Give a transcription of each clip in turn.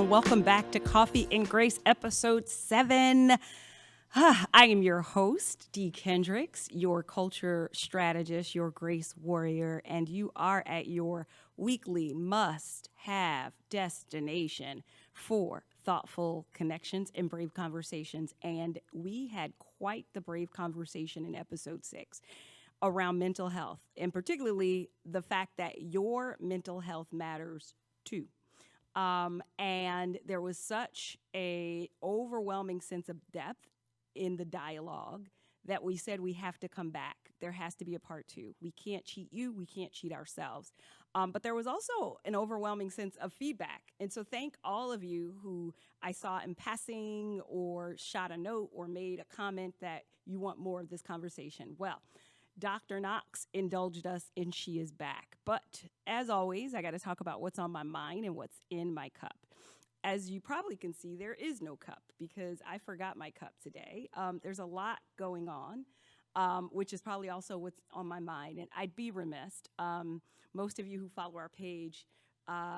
Welcome back to Coffee and Grace, episode 7. I am your host, Dee Kendricks, your culture strategist, your grace warrior, and you are at your weekly must-have destination for thoughtful connections and brave conversations. And we had quite the brave conversation in episode 6 around mental health, and particularly the fact that your mental health matters too. And there was such a overwhelming sense of depth in the dialogue that we said we have to come back. There has to be a part 2. We can't cheat you. We can't cheat ourselves. But there was also an overwhelming sense of feedback. And so thank all of you who I saw in passing or shot a note or made a comment that you want more of this conversation. Well, Dr. Knox indulged us and she is back. But as always, I got to talk about what's on my mind and what's in my cup. As you probably can see, there is no cup because I forgot my cup today. There's a lot going on, which is probably also what's on my mind. And I'd be remiss. Most of you who follow our page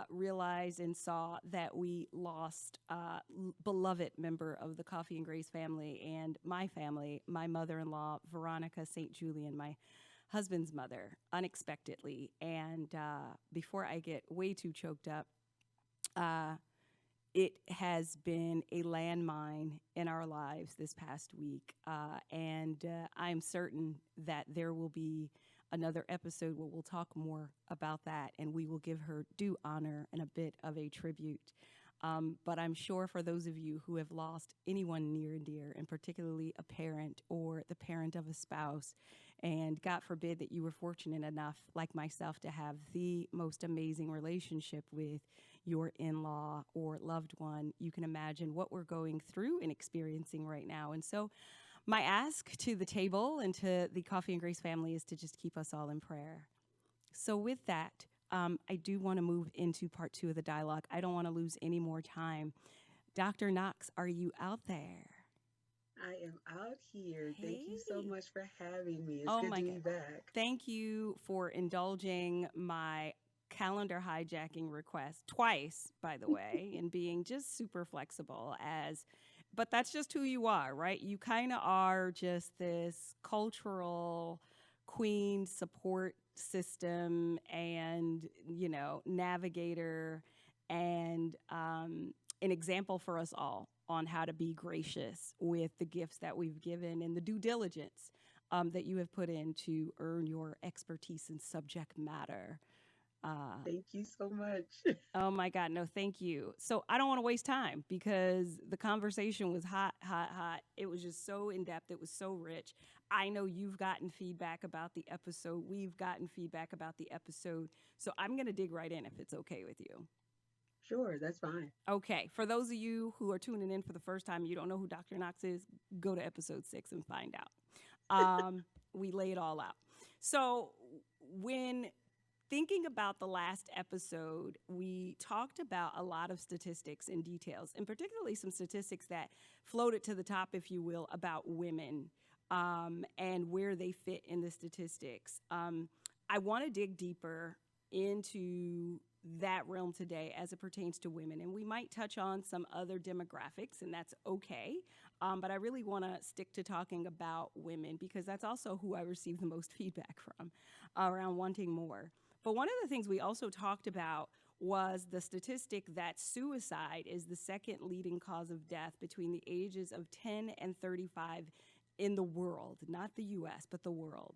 realized and saw that we lost a beloved member of the Coffee and Grace family and my family, my mother-in-law, Veronica St. Julian, my husband's mother, unexpectedly. And before I get way too choked up, it has been a landmine in our lives this past week. And I'm certain that there will be another episode where we'll talk more about that and we will give her due honor and a bit of a tribute. But I'm sure for those of you who have lost anyone near and dear, and particularly a parent or the parent of a spouse, and God forbid that you were fortunate enough, like myself, to have the most amazing relationship with your in-law or loved one, you can imagine what we're going through and experiencing right now. And so my ask to the table and to the Coffee and Grace family is to just keep us all in prayer. So with that, I do want to move into part 2 of the dialogue. I don't want to lose any more time. Dr. Knox, are you out there? I am out here. Thank you so Hey. much for having me. It's Oh good my to God. be back. Thank you for indulging my calendar hijacking request twice, by the way, and being just super flexible but that's just who you are, right? You kind of are just this cultural queen support system and, navigator and an example for us all on how to be gracious with the gifts that we've given and the due diligence that you have put in to earn your expertise in subject matter. Uh, Thank you so much. oh my God, no, thank you. So I don't want to waste time because the conversation was hot, hot, hot. It was just so in depth. It was so rich. I know you've gotten feedback about the episode. We've gotten feedback about the episode. So I'm going to dig right in if it's okay with you. Sure, that's fine. Okay, for those of you who are tuning in for the first time, you don't know who Dr. Knox is, go to episode 6 and find out. We lay it all out. So, when thinking about the last episode, we talked about a lot of statistics and details, and particularly some statistics that floated to the top, if you will, about women and where they fit in the statistics. I want to dig deeper into that realm today as it pertains to women. And we might touch on some other demographics, and that's okay. But I really want to stick to talking about women because that's also who I receive the most feedback from around wanting more. But one of the things we also talked about was the statistic that suicide is the second leading cause of death between the ages of 10 and 35 in the world, not the US, but the world.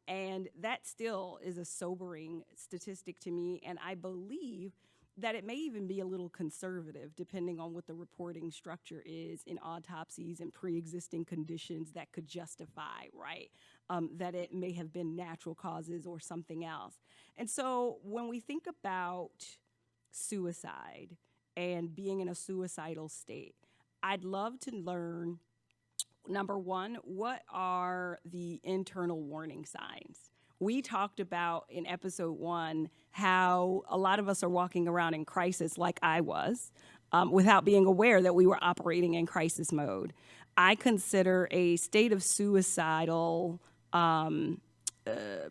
And that still is a sobering statistic to me. And I believe that it may even be a little conservative, depending on what the reporting structure is in autopsies and pre-existing conditions that could justify, right, that it may have been natural causes or something else. And so when we think about suicide and being in a suicidal state, I'd love to learn, number one, what are the internal warning signs? We talked about in episode 1 how a lot of us are walking around in crisis, like I was, without being aware that we were operating in crisis mode. I consider a state of suicidal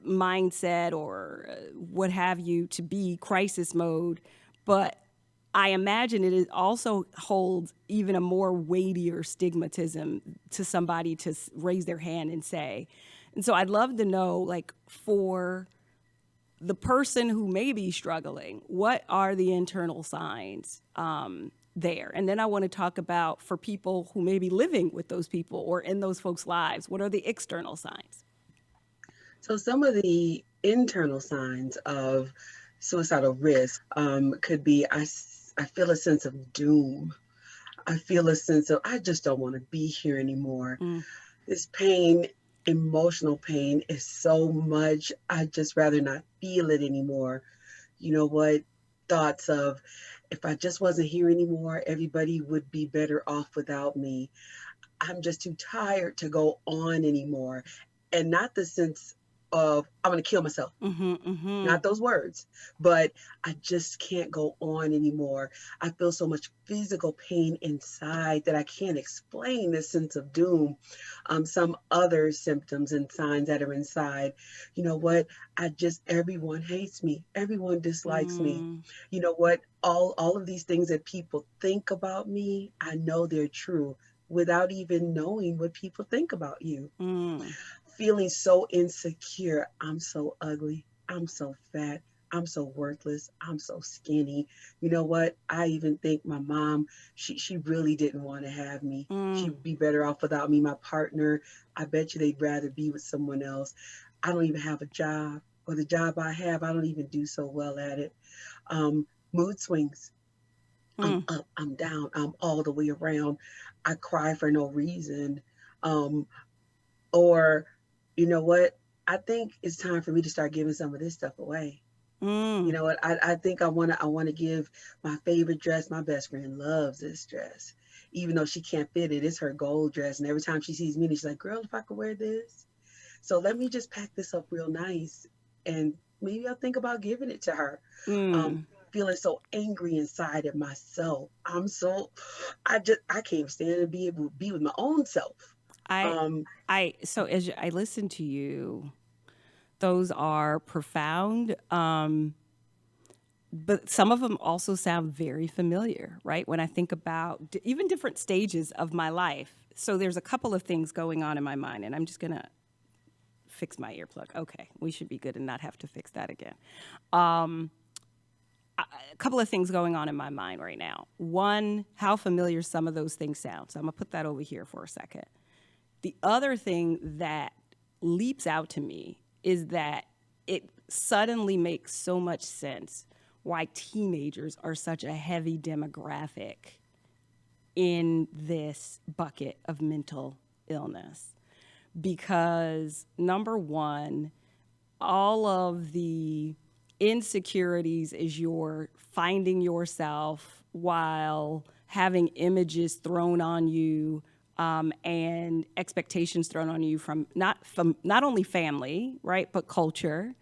mindset or what have you to be crisis mode, but I imagine it also holds even a more weightier stigmatism to somebody to raise their hand and say. And so I'd love to know, like, for the person who may be struggling, what are the internal signs there? And then I want to talk about for people who may be living with those people or in those folks' lives, what are the external signs? So, some of the internal signs of suicidal risk could be I feel a sense of doom. I feel a sense of I just don't want to be here anymore. Mm, This pain, emotional pain, is so much. I just rather not feel it anymore. You know what? Thoughts of if I just wasn't here anymore, everybody would be better off without me. I'm just too tired to go on anymore. And not the sense of I'm going to kill myself, mm-hmm, mm-hmm, not those words, but I just can't go on anymore. I feel so much physical pain inside that I can't explain this sense of doom. Some other symptoms and signs that are inside. You know what? Everyone hates me. Everyone dislikes me. mm, You know what? All of these things that people think about me, I know they're true without even knowing what people think about you. mm, Feeling so insecure. I'm so ugly. I'm so fat. I'm so worthless. I'm so skinny. You know what? I even think my mom, she really didn't want to have me. mm, She'd be better off without me. My partner, I bet you they'd rather be with someone else. I don't even have a job, or the job I have, I don't even do so well at it. Um, Mood swings. I'm mm. up, I'm down, I'm all the way around. I cry for no reason. Um, or, you know what? I think it's time for me to start giving some of this stuff away. You Mm. know what? I think I wanna give my favorite dress. My best friend loves this dress. Even though she can't fit it, it's her gold dress. And every time she sees me, she's like, girl, if I could wear this. So let me just pack this up real nice. And maybe I'll think about giving it to her. Um, Mm. Feeling so angry inside of myself. I can't stand to be able to be with my own self. I Um, so as I listen to you, those are profound. But some of them also sound very familiar, right? When I think about even different stages of my life. So there's a couple of things going on in my mind, and I'm just gonna fix my earplug. Okay, we should be good and not have to fix that again. Um, a couple of things going on in my mind right now. One, how familiar some of those things sound. So I'm gonna put that over here for a second. The other thing that leaps out to me is that it suddenly makes so much sense why teenagers are such a heavy demographic in this bucket of mental illness. Because number one, all of the insecurities as you're finding yourself while having images thrown on you and expectations thrown on you from not only family, right, but culture.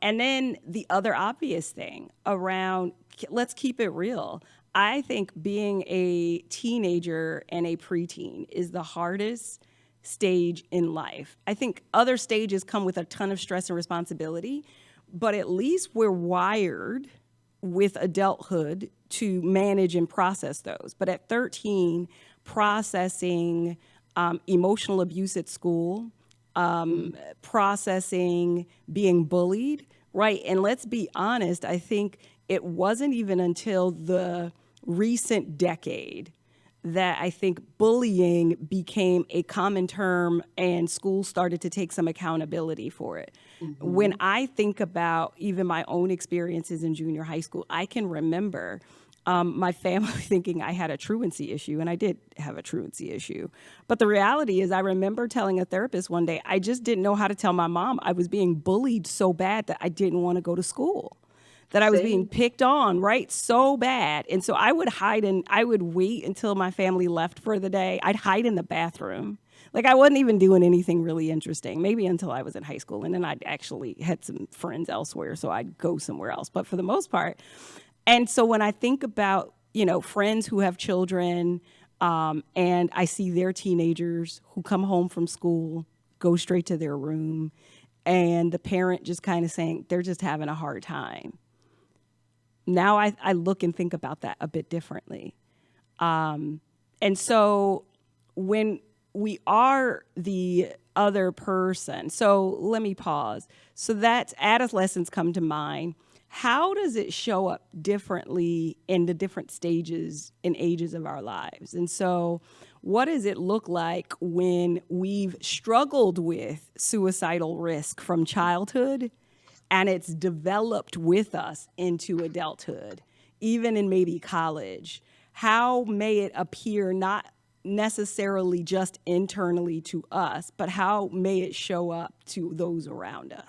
And then the other obvious thing around, let's keep it real. I think being a teenager and a preteen is the hardest stage in life. I think other stages come with a ton of stress and responsibility, but at least we're wired with adulthood to manage and process those. But at 13, processing emotional abuse at school, mm, processing being bullied, right? And let's be honest, I think it wasn't even until the recent decade that I think bullying became a common term and schools started to take some accountability for it. When mhm, I think about even my own experiences in junior high school, I can remember my family thinking I had a truancy issue, and I did have a truancy issue. But the reality is, I remember telling a therapist one day, I just didn't know how to tell my mom I was being bullied so bad that I didn't want to go to school, that I was being same. picked on, right? So bad. And so I would wait until my family left for the day. I'd hide in the bathroom. Like I wasn't even doing anything really interesting, maybe until I was in high school. And then I'd actually had some friends elsewhere, so I'd go somewhere else. But for the most part, and so when I think about, friends who have children, and I see their teenagers who come home from school, go straight to their room, and the parent just kind of saying they're just having a hard time. Now I look and think about that a bit differently. And so when we are the other person, so let me pause. So that's adolescence come to mind. How does it show up differently in the different stages and ages of our lives? And so, what does it look like when we've struggled with suicidal risk from childhood and it's developed with us into adulthood, even in maybe college? How may it appear not necessarily just internally to us, but how may it show up to those around us?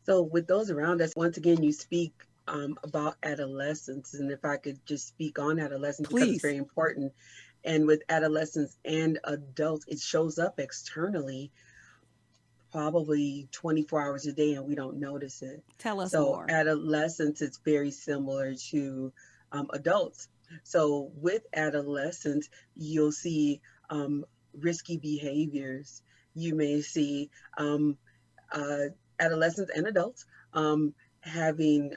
So, with those around us, once again, you speak about adolescence. And if I could just speak on adolescence because it's Please. very important. And with adolescents and adults, it shows up externally probably 24 hours a day and we don't notice it. Tell us So, more. adolescence is very similar to adults. So, with adolescence, you'll see um, risky behaviors. You may see um, uh, adolescents and adults having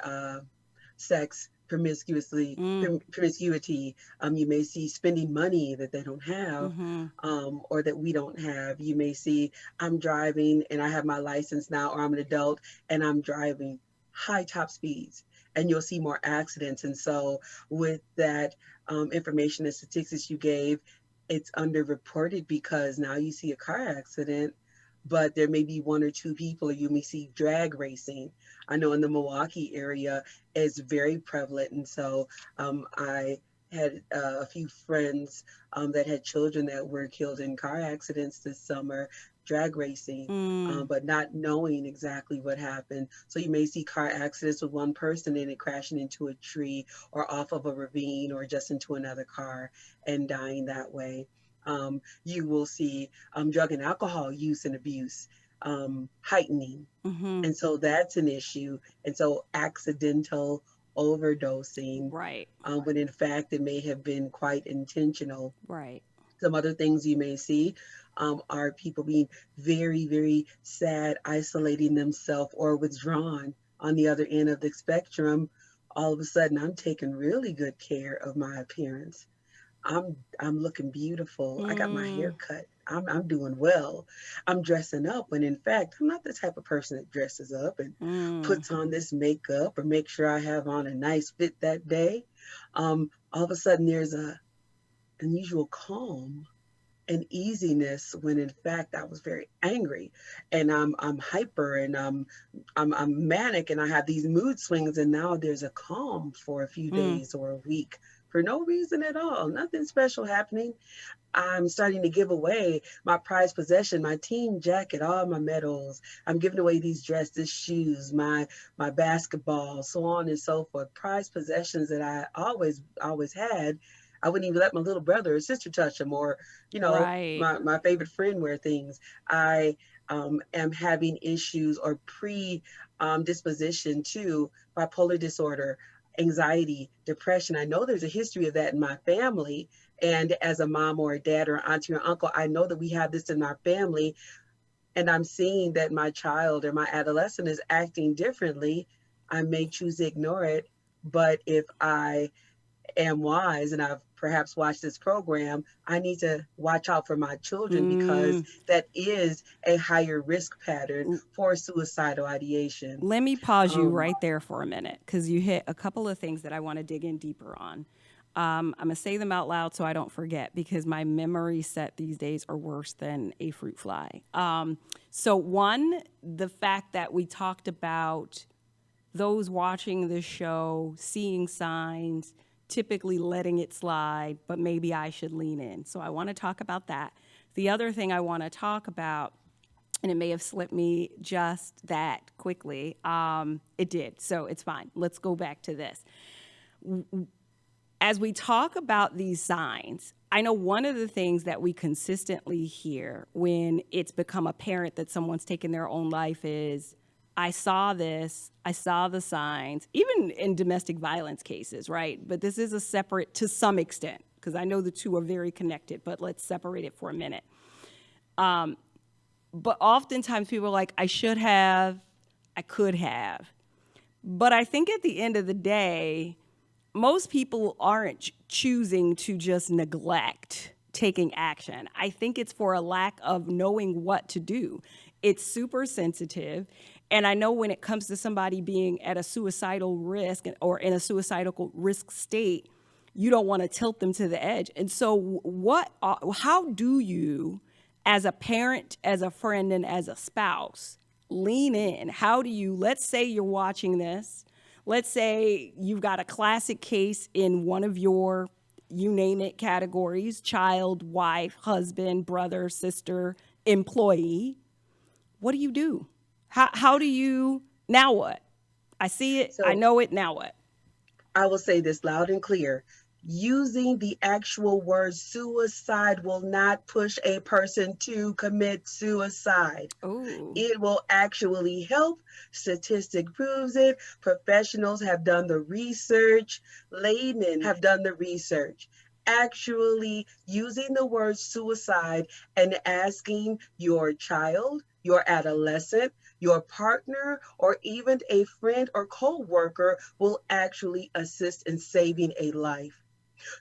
sex promiscuously, Mm, promiscuity. You may see spending money that they don't have, mm-hmm. or that we don't have. You may see I'm driving and I have my license now, or I'm an adult and I'm driving high top speeds. And you'll see more accidents. And so, with that information and statistics you gave, it's underreported because now you see a car accident, but there may be one or two people, or you may see drag racing. I know in the Milwaukee area it's very prevalent, and so I had a few friends that had children that were killed in car accidents this summer, drag racing, Mm, but not knowing exactly what happened. So you may see car accidents with one person and it crashing into a tree or off of a ravine or just into another car and dying that way. You will see drug and alcohol use and abuse heightening. mm-hmm. And so that's an issue. And so accidental overdosing, Right. when in fact it may have been quite intentional. Right. Some other things you may see are people being very, very sad, isolating themselves, or withdrawn on the other end of the spectrum. All of a sudden, I'm taking really good care of my appearance. I'm looking beautiful. I got my hair Mm, cut. I'm doing well. I'm dressing up when in fact I'm not the type of person that dresses up and mm, puts on this makeup or make sure I have on a nice fit that day. All of a sudden there's a unusual calm and easiness when in fact I was very angry and I'm hyper and I'm manic and I have these mood swings and now there's a calm for a few mm, days or a week for no reason at all. Nothing special happening. I'm starting to give away my prized possession, my team jacket, all my medals. I'm giving away these dresses, shoes, my basketball, so on and so forth. Prized possessions that I always had. I wouldn't even let my little brother or sister touch them, or right. my favorite friend wear things. I am having issues or predisposition to bipolar disorder, anxiety, depression. I know there's a history of that in my family, and as a mom or a dad or auntie or uncle, I know that we have this in our family. And I'm seeing that my child or my adolescent is acting differently. I may choose to ignore it. But if I am wise and I've perhaps watched this program, I need to watch out for my children because Mm, that is a higher risk pattern l- for suicidal ideation. Let me pause you Um, right there for a minute because you hit a couple of things that I want to dig in deeper on. I'm going to say them out loud so I don't forget because my memory set these days are worse than a fruit fly. So, one, the fact that we talked about those watching the show, seeing signs, typically letting it slide, but maybe I should lean in. So, I want to talk about that. The other thing I want to talk about, and it may have slipped me just that quickly. It did, so it's fine. Let's go back to this. As we talk about these signs, I know one of the things that we consistently hear when it's become apparent that someone's taken their own life is, I saw this, I saw the signs, even in domestic violence cases, right? But this is a separate, to some extent, because I know the two are very connected, but let's separate it for a minute. But oftentimes people are like, I should have, I could have. But I think at the end of the day, most people aren't choosing to just neglect taking action. I think it's for a lack of knowing what to do. It's super sensitive. And I know when it comes to somebody being at a suicidal risk or in a suicidal risk state, you don't want to tilt them to the edge. And so, how do you, as a parent, as a friend, and as a spouse, lean in? How do you, let's say you're watching this, let's say you've got a classic case in one of your, you name it, categories: child, wife, husband, brother, sister, employee. What do you do? How do you, now what? I see it, I So know it, now what? I will say this loud and clear. Using the actual word suicide will not push a person to commit suicide. Oh. It will actually help. Statistic proves it. Professionals have done the research. Laymen have done the research. Actually, using the word suicide and asking your child, your adolescent, your partner, or even a friend or co-worker will actually assist in saving a life.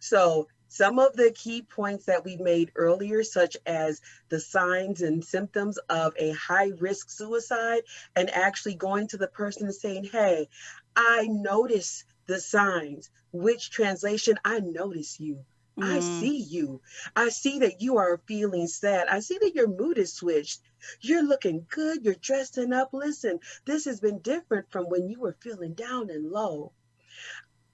So, some of the key points that we made earlier, such as the signs and symptoms of a high risk suicide, and actually going to the person and saying, hey, I notice the signs, which translation, I notice you. I Mm, see you. I see that you are feeling sad. I see that your mood is switched. You're looking good. You're dressing up. Listen, this has been different from when you were feeling down and low.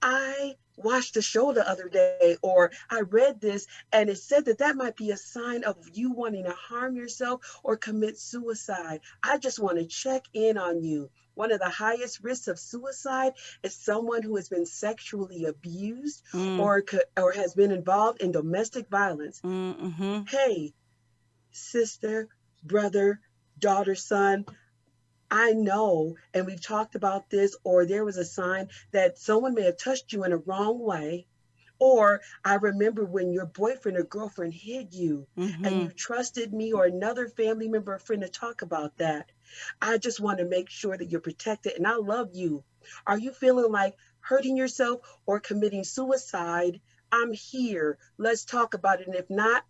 I watched a show the other day, or I read this, and it said that that might be a sign of you wanting to harm yourself or commit suicide. I just want to check in on you. One of the highest risks of suicide is someone who has been sexually abused mm, or has been involved in domestic violence. mm-hmm. Hey, sister, brother, daughter, son, I know, and we've talked about this, or there was a sign that someone may have touched you in a wrong way. Or I remember when your boyfriend or girlfriend hid you and Mm-hmm. you trusted me or another family member or friend to talk about that. I just want to make sure that you're protected and I love you. Are you feeling like hurting yourself or committing suicide? I'm here. Let's talk about it. And if not,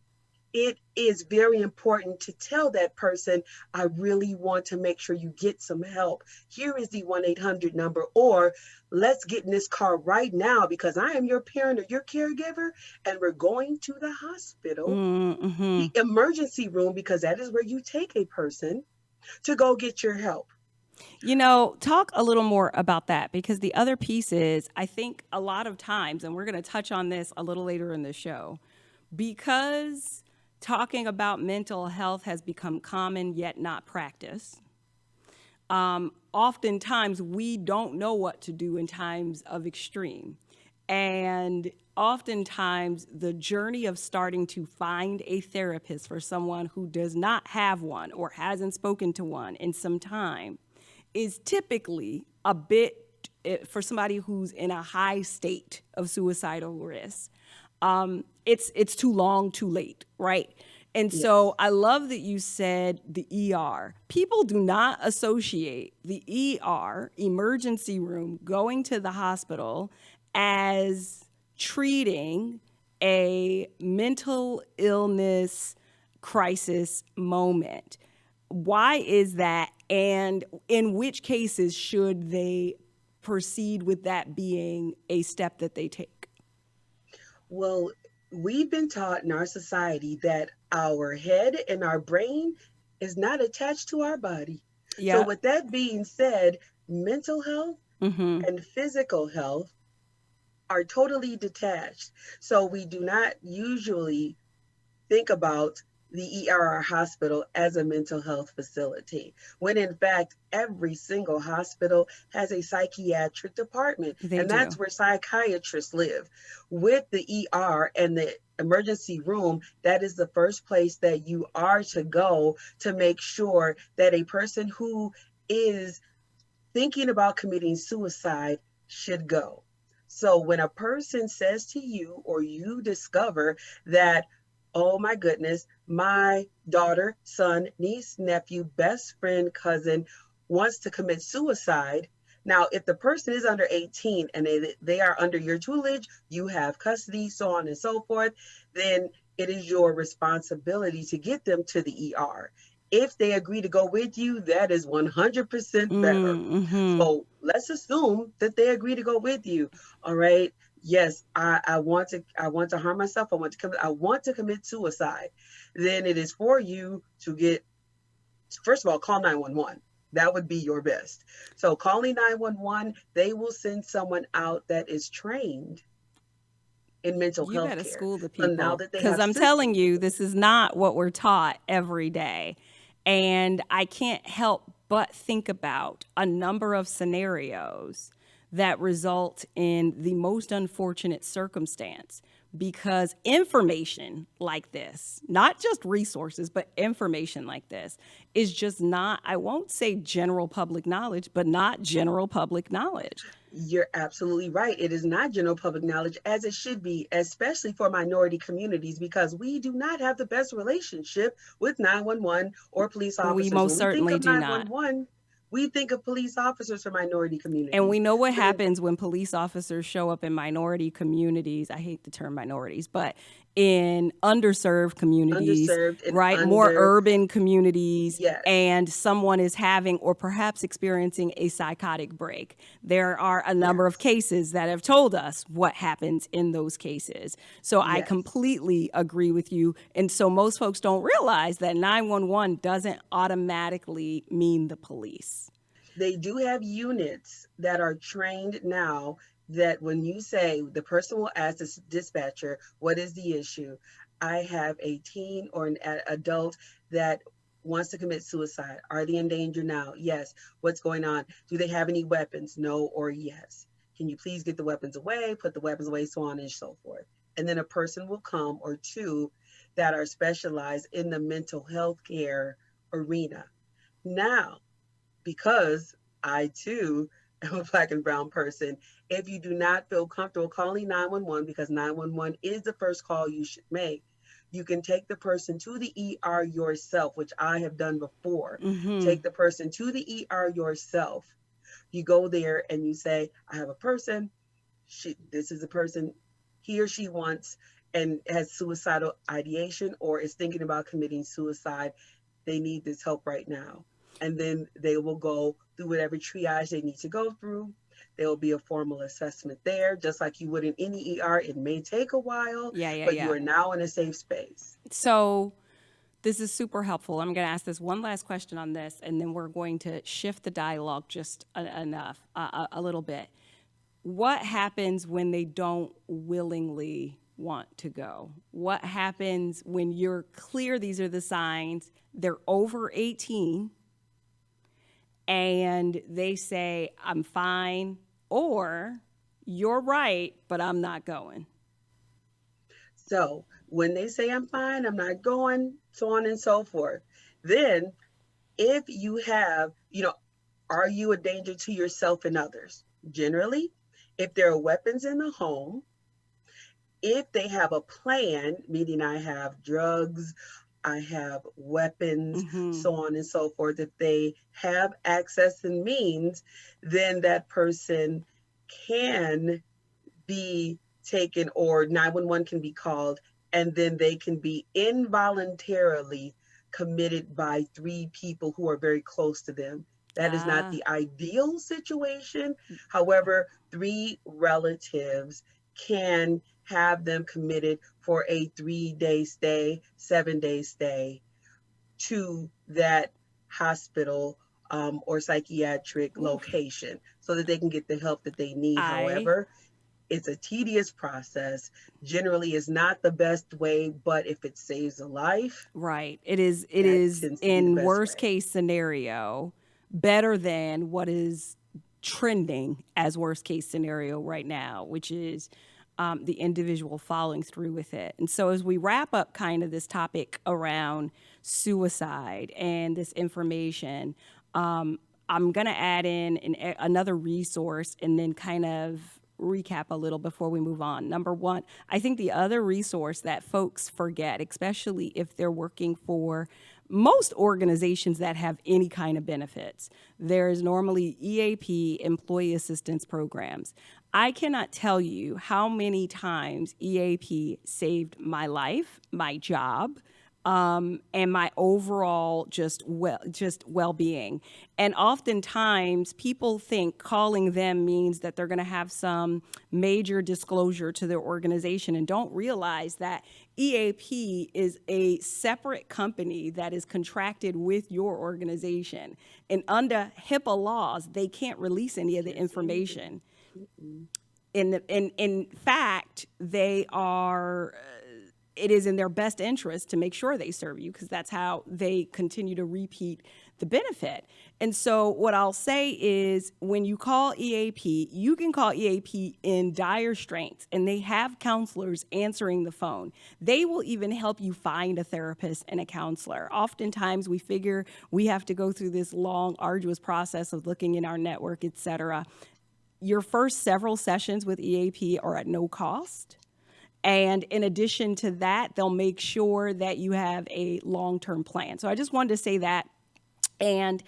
it is very important to tell that person, I really want to make sure you get some help. Here is the 1-800 number, or let's get in this car right now because I am your parent or your caregiver, and we're going to the hospital, Mm-hmm. the emergency room, because that is where you take a person to go get your help. Talk a little more about that, because the other piece is, I think a lot of times, and we're going to touch on this a little later in the show, because talking about mental health has become common yet not practiced. Oftentimes we don't know what to do in times of extreme. And oftentimes the journey of starting to find a therapist for someone who does not have one or hasn't spoken to one in some time is typically a bit, for somebody who's in a high state of suicidal risk. It's too long, too late, right? And so Yes. I love that you said the ER. People do not associate the ER, emergency room, going to the hospital, as treating a mental illness crisis moment. Why is that? And in which cases should they proceed with that being a step that they take? Well, we've been taught in our society that our head and our brain is not attached to our body. So, Yep. with that being said, mental health Mm-hmm. and physical health are totally detached. So, we do not usually think about the ER or hospital as a mental health facility, when in fact, every single hospital has a psychiatric department, They and that's do. where psychiatrists live. With the ER and the emergency room, that is the first place that you are to go to make sure that a person who is thinking about committing suicide should go. So when a person says to you, or you discover that, oh my goodness, my daughter, son, niece, nephew, best friend, cousin wants to commit suicide, Now, if the person is under 18 and they are under your tutelage, you have custody, so on and so forth, then it is your responsibility to get them to the ER. If they agree to go with you, that is 100% better. Mm-hmm. So let's assume that they agree to go with you. All right. Yes, I want to harm myself. I want to commit suicide. Then it is for you to get, first of all, call 911. That would be your best. So calling 911, they will send someone out that is trained in mental You health better care. school the So now people, that they because have I'm telling systems, you, this is not what we're taught every day. And I can't help but think about a number of scenarios that result in the most unfortunate circumstance, because information like this, not just resources, but information like this, is just not, I won't say general public knowledge, but not general public knowledge. you're absolutely right. It is not general public knowledge as it should be, especially for minority communities, because we do not have the best relationship with 911 or police We officers. most When we think certainly of do not. 911, we think of police officers for minority And we communities. know what When happens when police officers show up in minority communities. I hate the term minorities, but in underserved communities, underserved and right? More under, urban communities, yes, and someone is having or perhaps experiencing a psychotic break. There are a number of yes, cases that have told us what happens in those cases. So I yes. completely agree with you. And so most folks don't realize that 911 doesn't automatically mean the police. They do have units that are trained now that when you say, the person will ask the dispatcher, what is the issue? I have a teen or an adult that wants to commit suicide. Are they in danger now? Yes. What's going on? Do they have any weapons? No or yes. Can you please get the weapons away, put the weapons away, so on and so forth. And then a person will come, or two, that are specialized in the mental health care arena. Now, because I too am a black and brown person, if you do not feel comfortable calling 911, because 911 is the first call you should make, you can take the person to the ER yourself, which I have done before. Mm-hmm. Take the person to the ER yourself. You go there and you say, I have a person. This is a person, he or she wants and has suicidal ideation or is thinking about committing suicide. They need this help right now. And then they will go through whatever triage they need to go through. There will be a formal assessment there, just like you would in any ER. It may take a while, Yeah, yeah, but you yeah. are now in a safe space. So this is super helpful. I'm going to ask this one last question on this, and then we're going to shift the dialogue just enough, a little bit. What happens when they don't willingly want to go? What happens when you're clear these are the signs, they're over 18, and they say, I'm fine, or you're right, but I'm not going? So when they say, I'm fine, I'm not going, so on and so forth, then if you have, are you a danger to yourself and others? Generally, if there are weapons in the home, if they have a plan, meaning I have drugs, I have weapons, Mm-hmm. so on and so forth, if they have access and means, then that person can be taken, or 911 can be called, and then they can be involuntarily committed by three people who are very close to them. That is not Ah, the ideal situation. However, three relatives can have them committed for a 3-day stay, 7-day stay to that hospital, or psychiatric oof. location so that they can get the help that they need. I However, it's a tedious process. Generally, is not the best way, but if it saves a life, Right. It is that tends to be the in best worst way. case scenario better than what is trending as worst case scenario right now, which is the individual following through with it. And so as we wrap up kind of this topic around suicide and this information, I'm going to add in another resource and then kind of recap a little before we move on. Number one, I think the other resource that folks forget, especially if they're working for most organizations that have any kind of benefits, there is normally EAP, employee assistance programs. I cannot tell you how many times EAP saved my life, my job, and my overall just well-being. And oftentimes people think calling them means that they're going to have some major disclosure to their organization and don't realize that EAP is a separate company that is contracted with your organization. And under HIPAA laws, they can't release any of the information. In fact, they are it is in their best interest to make sure they serve you, because that's how they continue to repeat the benefit. And so what I'll say is, when you call EAP, you can call EAP in dire straits, and they have counselors answering the phone. They will even help you find a therapist and a counselor. Oftentimes we figure we have to go through this long, arduous process of looking in our network, et cetera. Your first several sessions with EAP are at no cost. And in addition to that, they'll make sure that you have a long-term plan. So I just wanted to say that. And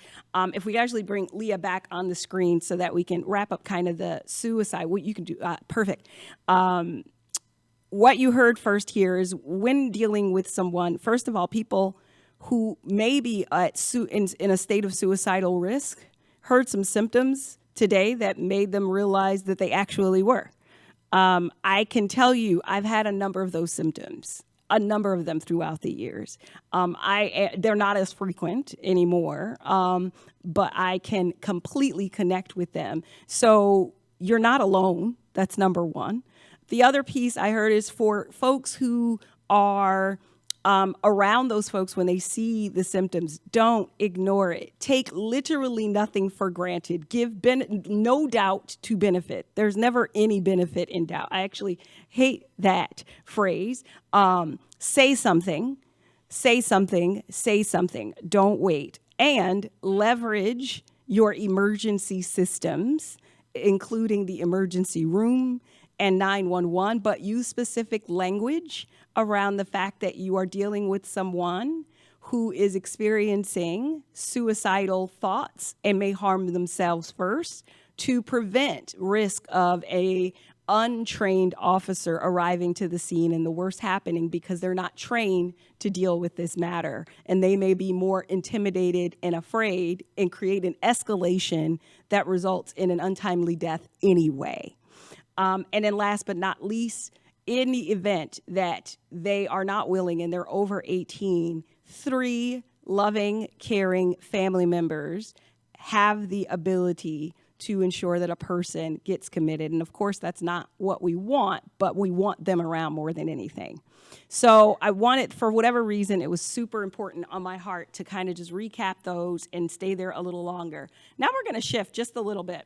if we actually bring Leah back on the screen so that we can wrap up kind of the suicide, what you can do, perfect. What you heard first here is, when dealing with someone, first of all, people who may be in a state of suicidal risk heard some symptoms today that made them realize that they actually were. I can tell you, I've had a number of those symptoms, a number of them throughout the years. They're not as frequent anymore, but I can completely connect with them. So you're not alone. That's number one. The other piece I heard is for folks who are around those folks when they see the symptoms, don't ignore it. Take literally nothing for granted. Give no doubt to benefit. There's never any benefit in doubt. I actually hate that phrase. Say something, say something, say something. Don't wait. And leverage your emergency systems, including the emergency room and 911, but use specific language around the fact that you are dealing with someone who is experiencing suicidal thoughts and may harm themselves first, to prevent risk of a untrained officer arriving to the scene and the worst happening, because they're not trained to deal with this matter. And they may be more intimidated and afraid and create an escalation that results in an untimely death anyway. And then last but not least, in the event that they are not willing and they're over 18, 3 loving, caring family members have the ability to ensure that a person gets committed. And of course, that's not what we want, but we want them around more than anything. So I wanted, for whatever reason, it was super important on my heart to kind of just recap those and stay there a little longer. Now we're going to shift just a little bit.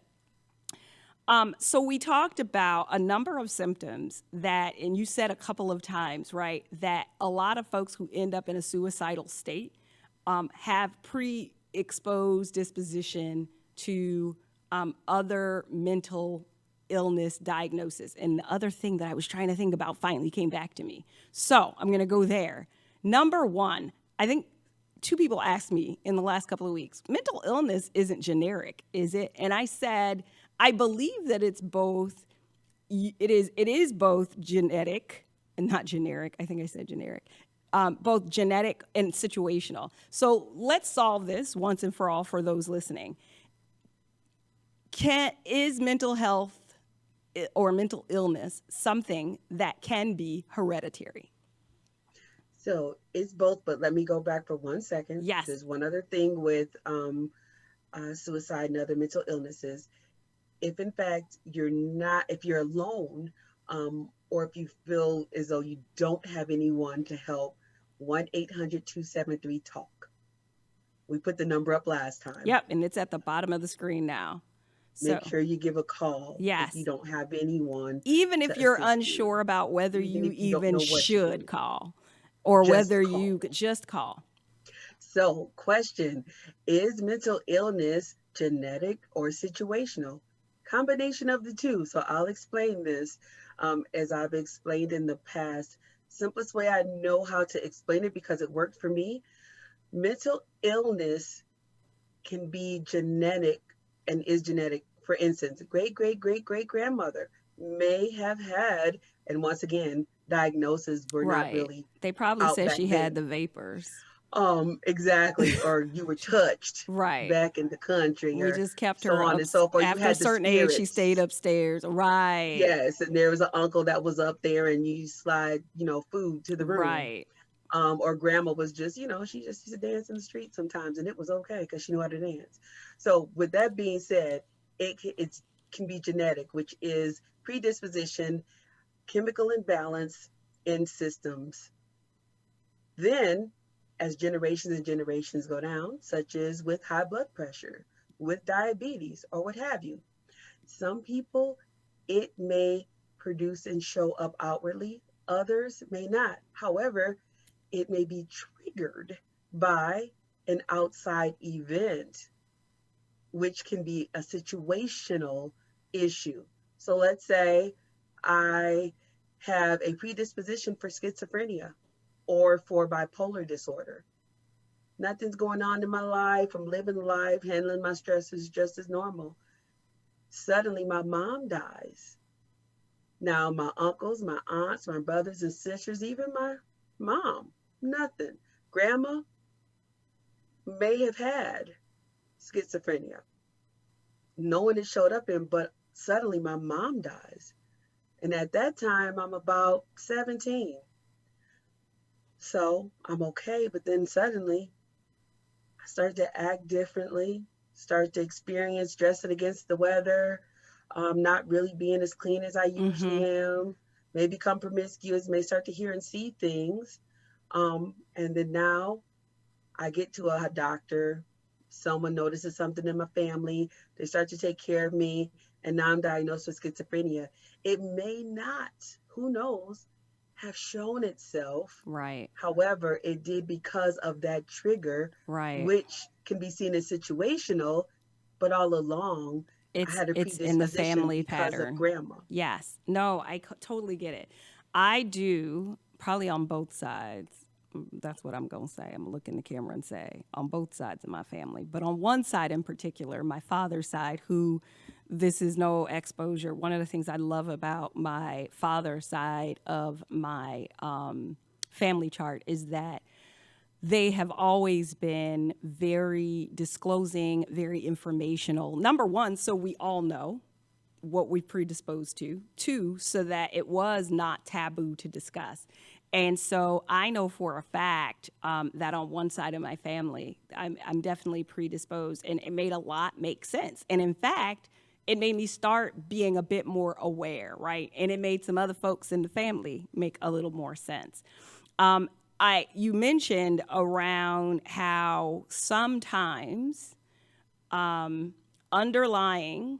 So we talked about a number of symptoms that, and you said a couple of times, right, that a lot of folks who end up in a suicidal state have pre-exposed disposition to other mental illness diagnosis. And the other thing that I was trying to think about finally came back to me. So I'm going to go there. Number one, I think 2 people asked me in the last couple of weeks, mental illness isn't generic, is it? And I said, I believe that it's both. It is both genetic and not generic. I think I said generic. Both genetic and situational. So let's solve this once and for all for those listening. Is mental health or mental illness something that can be hereditary? So it's both, but let me go back for 1 second. Yes. There's one other thing with suicide and other mental illnesses. If in fact if you're alone, or if you feel as though you don't have anyone to help, 1-800-273-TALK. We put the number up last time. Yep, and it's at the bottom of the screen now. Make sure you give a call. Yes. If you don't have anyone. Even if you're unsure about whether you even should call, or whether you just call. So, question, is mental illness genetic or situational? Combination of the two. So I'll explain this as I've explained in the past. Simplest way I know how to explain it, because it worked for me. Mental illness can be genetic and is genetic. For instance, great great great great grandmother may have had, and once again, diagnoses were not Right. really They probably out said back she had then. the vapors. Exactly, or you were touched Right. back in the country, We or just kept so her on up. and so forth. You After a had the certain age, she stayed spirits. upstairs. Right. Yes, and there was an uncle that was up there, and you slide, food to the room. Right. Or grandma was just, she just used to dance in the street sometimes, and it was okay because she knew how to dance. So, with that being said, it can be genetic, which is predisposition, chemical imbalance in systems. Then, as generations and generations go down, such as with high blood pressure, with diabetes, or what have you, some people, it may produce and show up outwardly, others may not. However, it may be triggered by an outside event, which can be a situational issue. So let's say I have a predisposition for schizophrenia or for bipolar disorder. Nothing's going on in my life. I'm living life, handling my stresses just as normal. Suddenly, my mom dies. Now, my uncles, my aunts, my brothers and sisters, even my mom, nothing. Grandma may have had schizophrenia. No one had showed up in, but suddenly my mom dies. And at that time, I'm about 17. So I'm okay. But then suddenly, I start to act differently, start to experience dressing against the weather, not really being as clean as I Mm-hmm. usually am, may become promiscuous, may start to hear and see things. And then now I get to a doctor, someone notices something in my family, they start to take care of me, and now I'm diagnosed with schizophrenia. It may not, who knows, have shown itself. Right. However, it did because of that trigger, Right. which can be seen as situational, but all along, I had a It's in the predisposition family because of pattern. grandma. Yes. No, totally get it. I do probably on both sides. That's what I'm going to say. I'm going to look in the camera and say on both sides of my family. But on one side in particular, my father's side, who this is no exposure. One of the things I love about my father's side of my family chart is that they have always been very disclosing, very informational. Number one, so we all know what we predisposed to. Two, so that it was not taboo to discuss. And so I know for a fact that on one side of my family, I'm definitely predisposed, and it made a lot make sense. And in fact, it made me start being a bit more aware, right? And it made some other folks in the family make a little more sense. You mentioned around how sometimes underlying,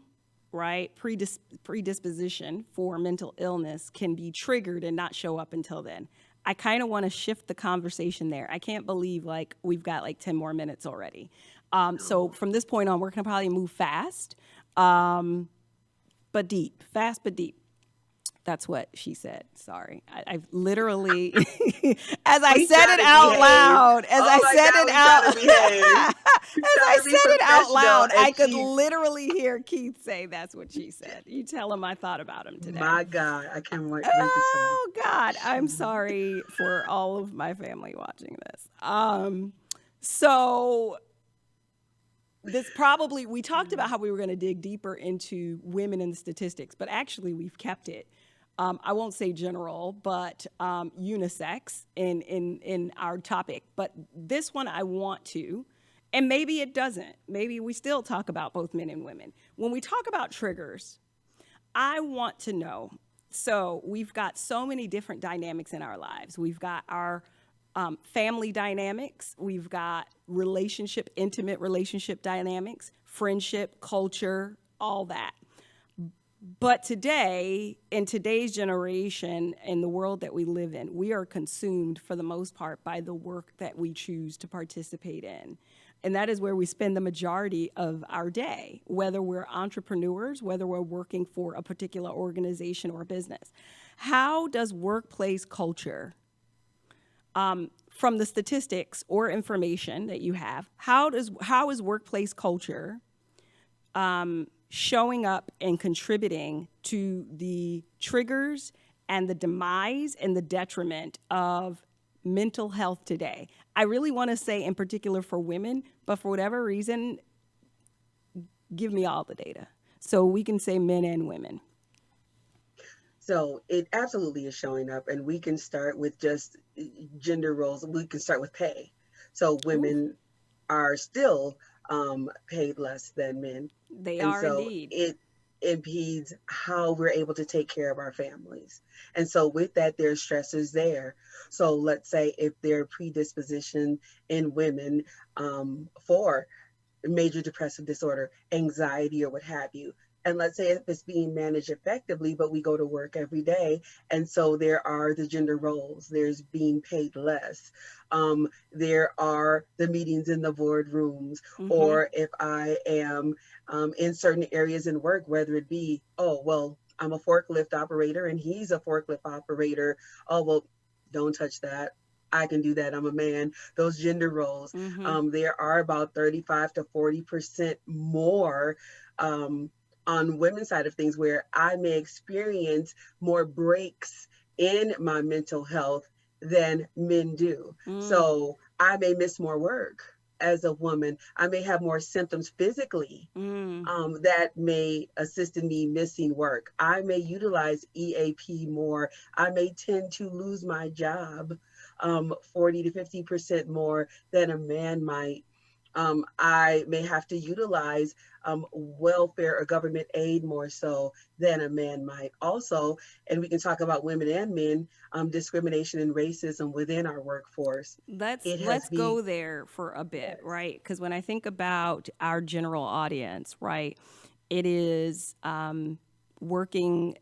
right, predisposition for mental illness can be triggered and not show up until then. I kind of want to shift the conversation there. I can't believe like we've got like 10 more minutes already. So No. from this point on, we're going to probably move fast, but deep, fast but deep. That's what she said. Sorry. I've literally, as I We said try it to out behave. loud, as Oh I my said God, it we try to out, behave. We as try I to be said it out professional. loud, And I could she's, literally hear Keith say, that's what she said. You tell him I thought about him today. my God, I can't wait to tell him. Oh, God. I'm sorry for all of my family watching this. So this probably, we talked about how we were going to dig deeper into women and the statistics, but actually we've kept it. I won't say general, but unisex in our topic. But this one I want to, and maybe it doesn't. Maybe we still talk about both men and women. When we talk about triggers, I want to know. So we've got so many different dynamics in our lives. We've got our family dynamics. We've got intimate relationship dynamics, friendship, culture, all that. But today, in today's generation, in the world that we live in, we are consumed for the most part by the work that we choose to participate in. And that is where we spend the majority of our day, whether we're entrepreneurs, whether we're working for a particular organization or business. How does workplace culture from the statistics or information that you have, how is workplace culture showing up and contributing to the triggers and the demise and the detriment of mental health today? I really want to say in particular for women, but for whatever reason, give me all the data. So we can say men and women. So it absolutely is showing up, and we can start with just gender roles. We can start with pay. So Ooh, women are still paid less than men, they and are so indeed. it impedes how we're able to take care of our families. And so with that, there's stressors there. So let's say if there are predisposition in women for major depressive disorder, anxiety, or what have you. And let's say if it's being managed effectively, but we go to work every day. And so there are the gender roles, there's being paid less. There are the meetings in the boardrooms, Mm-hmm. or if I am in certain areas in work, whether it be, oh, well, I'm a forklift operator and he's a forklift operator. Oh, well, don't touch that. I can do that. I'm a man. Those gender roles, Mm-hmm. there are about 35 to 40% more um, on women's side of things where I may experience more breaks in my mental health than men do. Mm. So I may miss more work as a woman. I may have more symptoms physically Mm. that may assist in me missing work. I may utilize EAP more. I may tend to lose my job 40 to 50% more than a man might. I may have to utilize welfare or government aid more so than a man might. Also, and we can talk about women and men, discrimination and racism within our workforce. It has Let's been, go there for a bit, yes, right? Because when I think about our general audience, right, it is working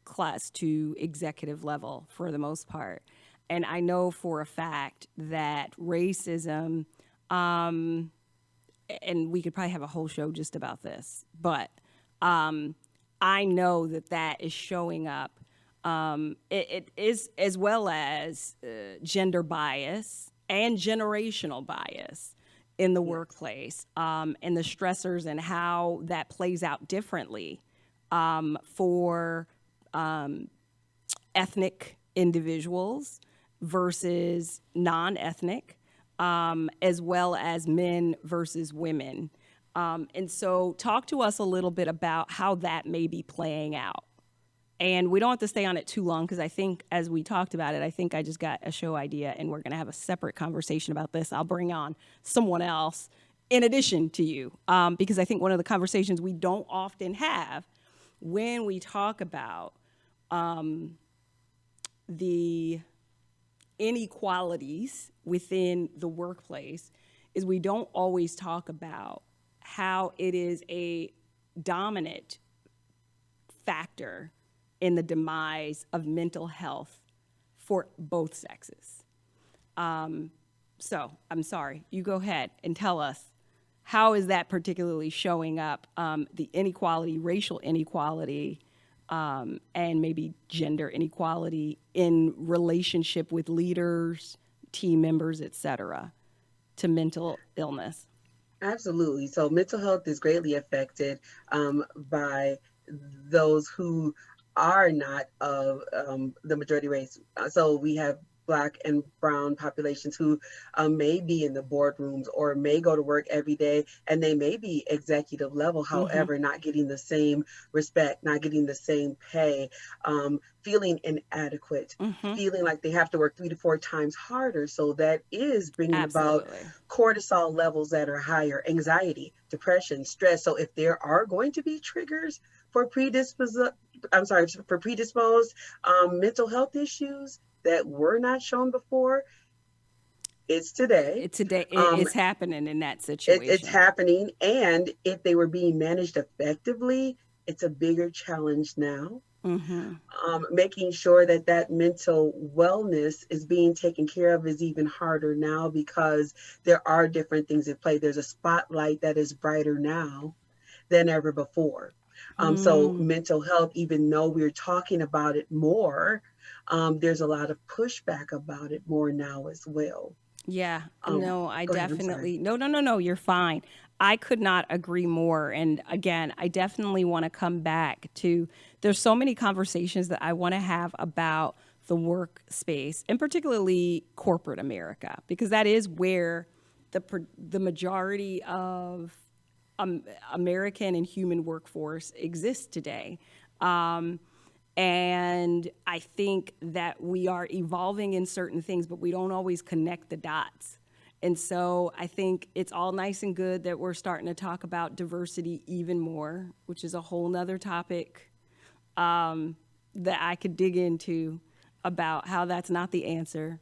class to executive level for the most part. And I know for a fact that racism, um, and we could probably have a whole show just about this, but um, I know that that is showing up. It is as well as gender bias and generational bias in the yes, workplace, and the stressors and how that plays out differently for ethnic individuals versus non ethnic, as well as men versus women. And so, talk to us a little bit about how that may be playing out. And we don't have to stay on it too long because I think, as we talked about it, I think I just got a show idea and we're going to have a separate conversation about this. I'll bring on someone else in addition to you because I think one of the conversations we don't often have when we talk about the inequalities within the workplace is we don't always talk about how it is a dominant factor in the demise of mental health for both sexes. So I'm sorry, you go ahead and tell us how is that particularly showing up, the inequality, racial inequality, and maybe gender inequality in relationship with leaders, team members, etc., to mental illness. absolutely. So mental health is greatly affected by those who are not of the majority race. So we have Black and brown populations who may be in the boardrooms or may go to work every day and they may be executive level, Mm-hmm. however, not getting the same respect, not getting the same pay, feeling inadequate, Mm-hmm. feeling like they have to work 3 to 4 times harder. So that is bringing about Absolutely. cortisol levels that are higher, anxiety, depression, stress. So if there are going to be triggers for predisposed mental health issues that were not shown before, it's today. Today Um, it's happening in that it's situation. happening, and if they were being managed effectively, it's a bigger challenge now. Mm-hmm. Making sure that that mental wellness is being taken care of is even harder now because there are different things at play. There's a spotlight that is brighter now than ever before. So Mm. mental health, even though we're talking about it more, there's a lot of pushback about it more now as well. Yeah, no, I Go ahead. I'm sorry. definitely, no, no, no, no, you're fine. I could not agree more. And again, I definitely want to come back to there's so many conversations that I want to have about the workspace and particularly corporate America, because that is where the majority of American and human workforce exists today. Um, and I think that we are evolving in certain things, but we don't always connect the dots. And so I think it's all nice and good that we're starting to talk about diversity even more, which is a whole nother topic that I could dig into about how that's not the answer.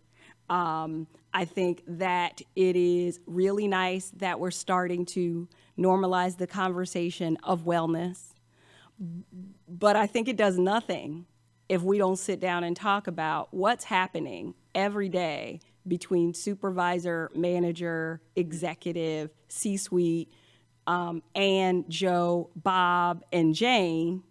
I think that it is really nice that we're starting to normalize the conversation of wellness, but I think it does nothing if we don't sit down and talk about what's happening every day between supervisor, manager, executive, C-suite, and Joe, Bob, and Jane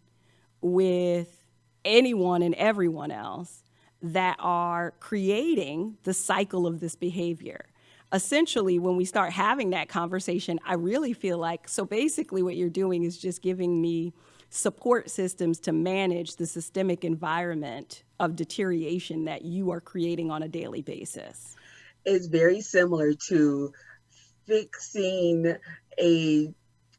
with anyone and everyone else that are creating the cycle of this behavior. Essentially, when we start having that conversation, I really feel like, so basically what you're doing is just giving me support systems to manage the systemic environment of deterioration that you are creating on a daily basis. It's very similar to fixing a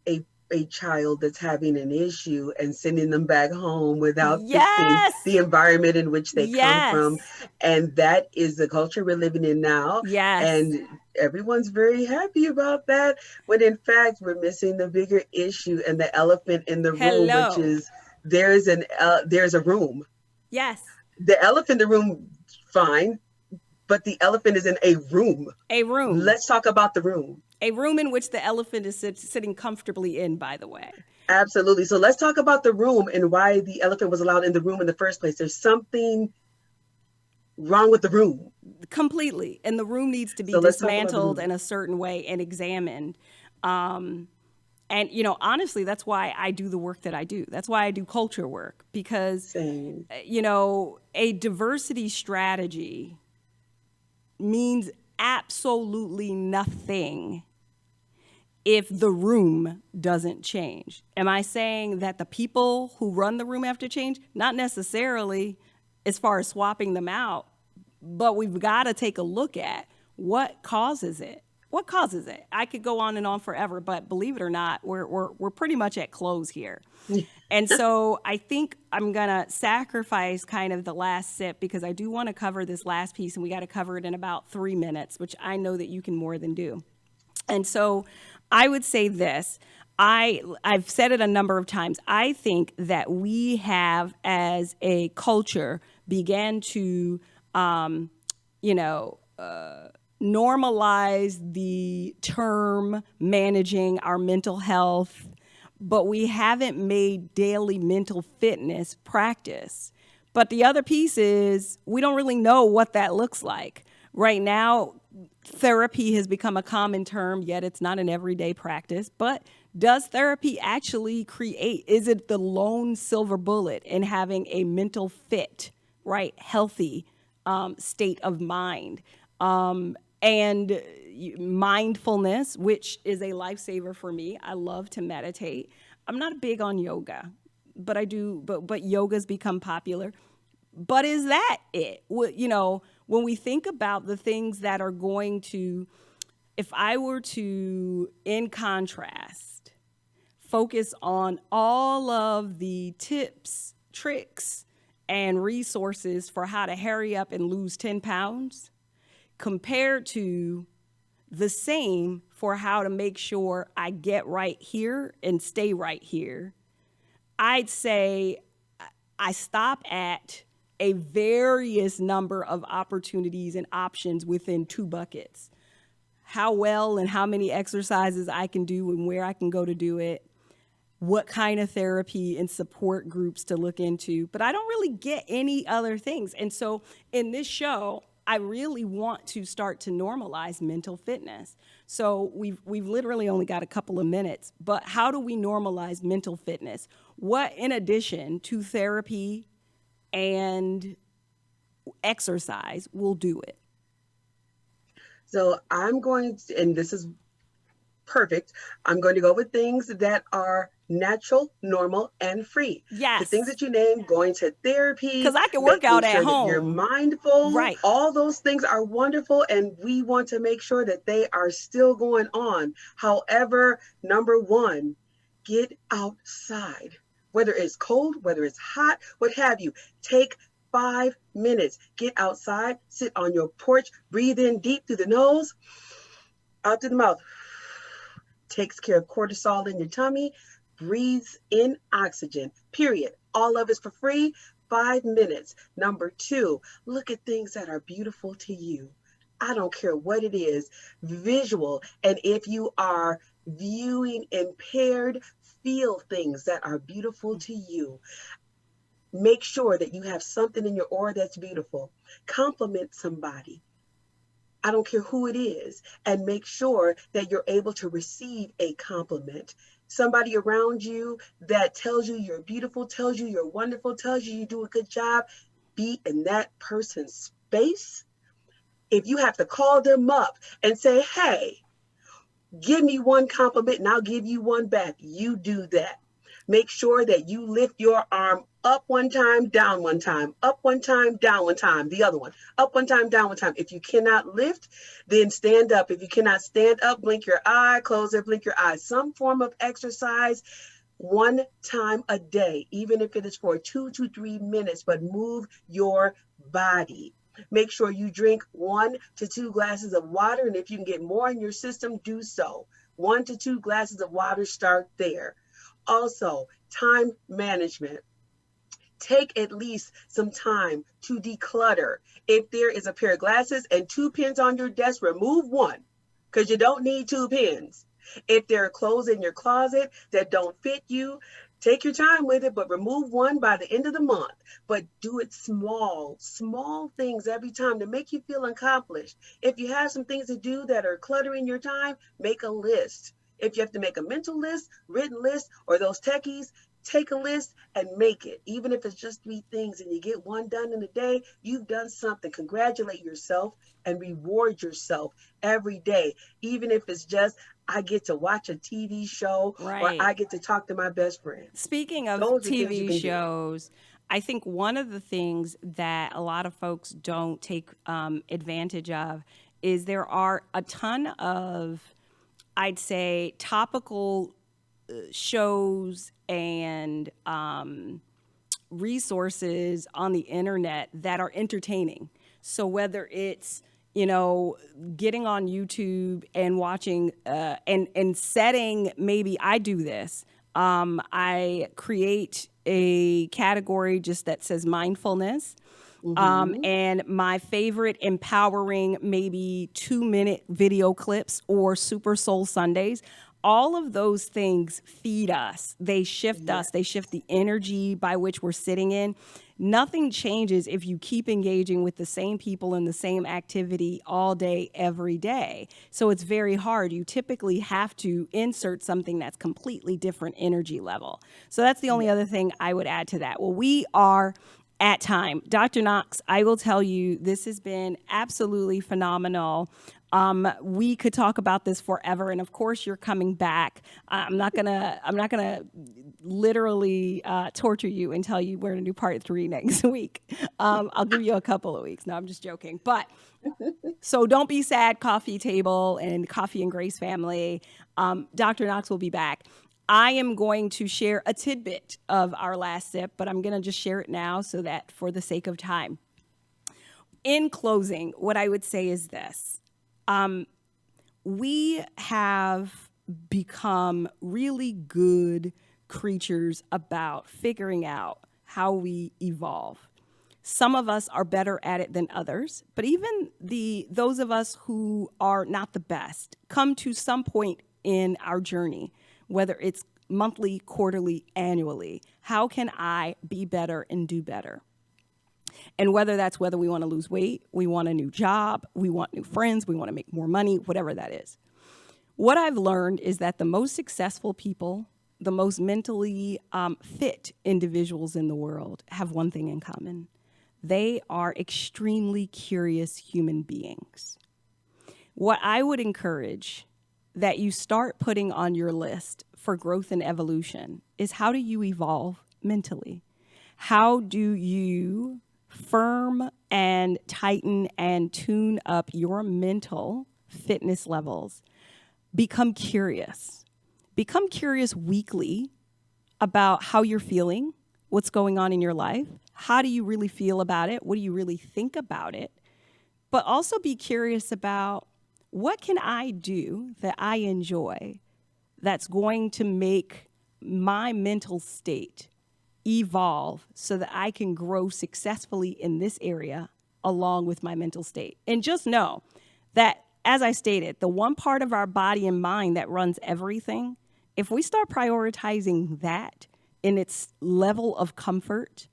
a a child that's having an issue and sending them back home without fixing Yes. the environment in which they come from. Yes. And that is the culture we're living in now. Yes. And everyone's very happy about that, when in fact we're missing the bigger issue and the elephant in the room, which Hello. is there's a room. Yes. The elephant in the room, fine, but the elephant is in a room. A room. Let's talk about the room. A room in which the elephant is sitting comfortably in, by the way. Absolutely. So let's talk about the room and why the elephant was allowed in the room in the first place. There's something wrong with the room. Completely. And the room needs to be So let's talk about the dismantled room. in a certain way and examined. And, honestly, that's why I do the work that I do. That's why I do culture work, because, Same. a diversity strategy means absolutely nothing if the room doesn't change. Am I saying that the people who run the room have to change? Not necessarily as far as swapping them out, but we've got to take a look at what causes it. What causes it? I could go on and on forever, but believe it or not, we're pretty much at close here. And so I think I'm going to sacrifice kind of the last sip because I do want to cover this last piece, and we got to cover it in about 3 minutes, which I know that you can more than do. And so I would say this. I've said it a number of times. I think that we have, as a culture, began to, normalize the term managing our mental health, but we haven't made daily mental fitness practice. But the other piece is we don't really know what that looks like. Right now, therapy has become a common term, yet it's not an everyday practice. But does therapy actually is it the lone silver bullet in having a mental fit, right, healthy state of mind? And mindfulness, which is a lifesaver for me. I love to meditate. I'm not big on yoga, but I do. But yoga's become popular. But is that it? When we think about the things that are going to, if I were to, in contrast, focus on all of the tips, tricks, and resources for how to hurry up and lose 10 pounds, compared to the same for how to make sure I get right here and stay right here, I'd say I stop at a various number of opportunities and options within 2 buckets. How well and how many exercises I can do and where I can go to do it, what kind of therapy and support groups to look into, but I don't really get any other things. And so in this show, I really want to start to normalize mental fitness. So we've literally only got a couple of minutes, but how do we normalize mental fitness? What, in addition to therapy and exercise will do it. So I'm going to, and this is perfect. I'm going to go with things that are natural, normal, and free. The things Yes. that you named, going to Because therapy, I can work making out at sure that you're home. mindful, Right. all those things are wonderful, and we want to make sure that they are still going on. However, number one, get outside. Whether it's cold, whether it's hot, what have you, take 5 minutes. Get outside, sit on your porch, breathe in deep through the nose, out through the mouth, takes care of cortisol in your tummy, breathes in oxygen, period. All of it's for free. 5 minutes. Number two, look at things that are beautiful to you. I don't care what it is, visual. And if you are viewing impaired, feel things that are beautiful to you. Make sure that you have something in your aura that's beautiful. Compliment somebody. I don't care who it is, and make sure that you're able to receive a compliment. Somebody around you that tells you you're beautiful, tells you you're wonderful, tells you you do a good job, be in that person's space. If you have to call them up and say, hey, give me one compliment and I'll give you one back, you do that. Make sure that you lift your arm up one time, down one time, up one time, down one time, the other one, up one time, down one time. If you cannot lift, then stand up. If you cannot stand up, blink your eye, close it, blink your eye. Some form of exercise one time a day, even if it is for 2 to 3 minutes, but move your body. Make sure you drink 1 to 2 glasses of water, and if you can get more in your system, do so. 1 to 2 glasses of water, start there. Also, time management. Take at least some time to declutter. If there is a pair of glasses and 2 pens on your desk, remove one because you don't need 2 pens. If there are clothes in your closet that don't fit you, take your time with it, but remove one by the end of the month. But do it small things every time to make you feel accomplished. If you have some things to do that are cluttering your time, make a list. If you have to make a mental list, written list, or those techies, take a list and make it. Even if it's just 3 things and you get one done in a day, you've done something. Congratulate yourself and reward yourself every day. Even if it's just, I get to watch a TV show or Right. I get to talk to my best friend. Speaking of Those are things you TV can do. shows, I think one of the things that a lot of folks don't take advantage of is there are a ton of, I'd say, topical shows and resources on the internet that are entertaining. So whether it's getting on YouTube and watching and setting, maybe I do this. I create a category just that says mindfulness. Mm-hmm. And my favorite empowering, maybe 2 minute video clips or Super Soul Sundays, all of those things feed us. They shift us. They shift Yes. the energy by which we're sitting in. Nothing changes if you keep engaging with the same people in the same activity all day, every day. So it's very hard. You typically have to insert something that's completely different energy level. So that's the only Yes. other thing I would add to that. Well, we are at time. Dr. Knox, I will tell you, this has been absolutely phenomenal. We could talk about this forever, and of course, you're coming back. I'm not gonna literally torture you and tell you we're gonna do part 3 next week. I'll give you a couple of weeks. No, I'm just joking. But so don't be sad, Coffee Table and Coffee and Grace family. Dr. Knox will be back. I am going to share a tidbit of our last sip, but I'm going to just share it now so that for the sake of time. In closing, what I would say is this. We have become really good creatures about figuring out how we evolve. Some of us are better at it than others, but even those of us who are not the best come to some point in our journey, whether it's monthly, quarterly, annually. How can I be better and do better? And whether we want to lose weight, we want a new job, we want new friends, we want to make more money, whatever that is. What I've learned is that the most successful people, the most mentally fit individuals in the world have one thing in common. They are extremely curious human beings. What I would encourage that you start putting on your list for growth and evolution is, how do you evolve mentally? How do you firm and tighten and tune up your mental fitness levels? Become curious. Become curious weekly about how you're feeling, what's going on in your life. How do you really feel about it? What do you really think about it? But also be curious about, what can I do that I enjoy that's going to make my mental state evolve so that I can grow successfully in this area along with my mental state? And just know that, as I stated, the one part of our body and mind that runs everything, if we start prioritizing that in its level of comfort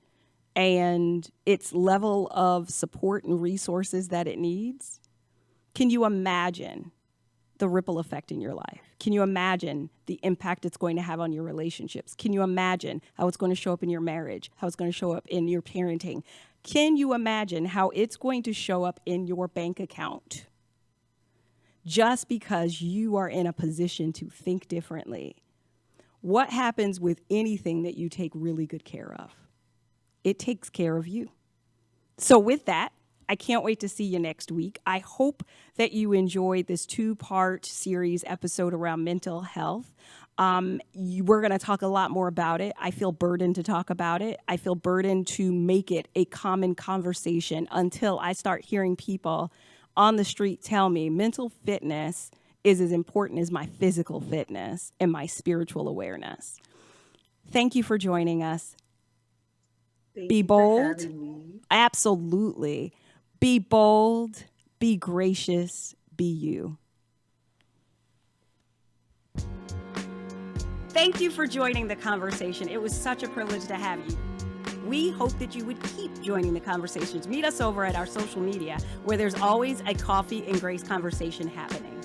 and its level of support and resources that it needs, can you imagine the ripple effect in your life? Can you imagine the impact it's going to have on your relationships? Can you imagine how it's going to show up in your marriage, how it's going to show up in your parenting? Can you imagine how it's going to show up in your bank account? Just because you are in a position to think differently. What happens with anything that you take really good care of? It takes care of you. So with that, I can't wait to see you next week. I hope that you enjoyed this 2-part series episode around mental health. We're going to talk a lot more about it. I feel burdened to talk about it. I feel burdened to make it a common conversation until I start hearing people on the street tell me mental fitness is as important as my physical fitness and my spiritual awareness. Thank you for joining us. Be bold. Absolutely. Be bold, be gracious, be you. Thank you for joining the conversation. It was such a privilege to have you. We hope that you would keep joining the conversations. Meet us over at our social media, where there's always a coffee and grace conversation happening.